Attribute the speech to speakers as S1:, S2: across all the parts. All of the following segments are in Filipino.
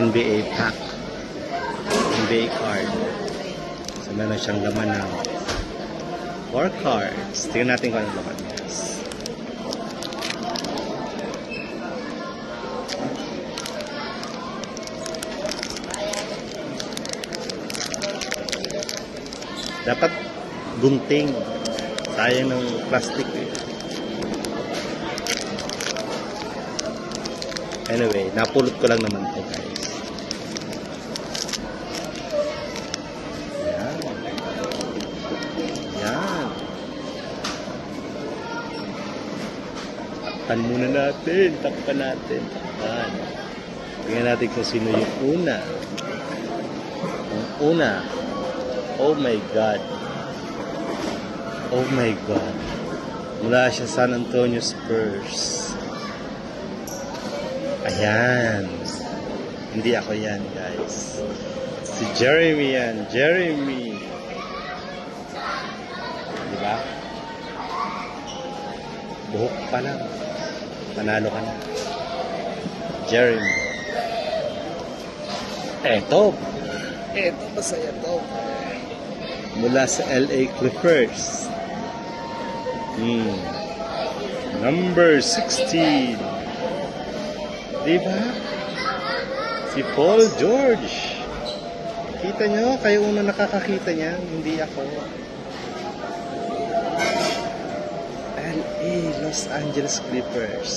S1: NBA pack. NBA card. So, meron siyang laman ng 4 cards. Tingnan natin kung anong laman. Guys. Dapat gunting. Sayang ng plastic eh. Anyway, napulot ko lang naman ito guys. Yan. Yan. Takpan muna natin. Takpan natin. Takpan. Tingnan natin kung sino yung una. Yung una. Oh my God. Oh my God. Mula siya San Antonio Spurs. Ayan. Hindi ako yan, guys. Si Jeremy yan. Jeremy. Diba? Buhok pa lang. Panalo ka na. Jeremy. Eto. Eto, masaya to. Mula sa LA Clippers. Number 16. Diba? Si Paul George. Kita nyo? Kayo una nakakakita niyan. Hindi ako. LA Los Angeles Clippers.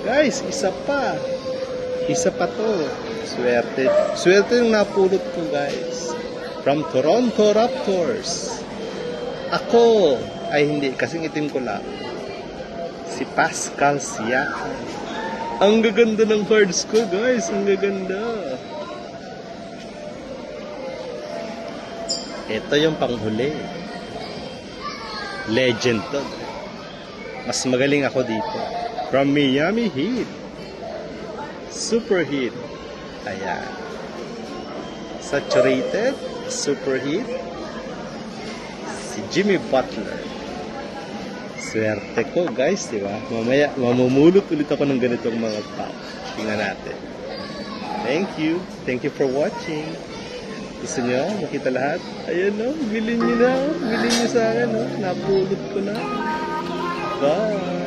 S1: Guys, isa pa. Isa pa to. Swerte. Swerte yung napulot ko, guys. From Toronto Raptors. Ako. Ay, hindi. Kasing itim ko lang. Si Pascal Siakam. Ang gaganda ng cards ko, guys. Ang gaganda. Ito yung panghuli. Legend to. Mas magaling ako dito. From Miami Heat. Super Heat. Ayan. Saturated. Super Heat. Si Jimmy Butler. Swerte ko guys, di ba? Mamaya, mamumulot ulit ako ng ganitong mga pack. Tingnan natin. Thank you. Thank you for watching. Gusto nyo makita lahat? Ayan no, bilhin nyo na. Bilhin nyo sa akin no. Napulot ko na. Bye.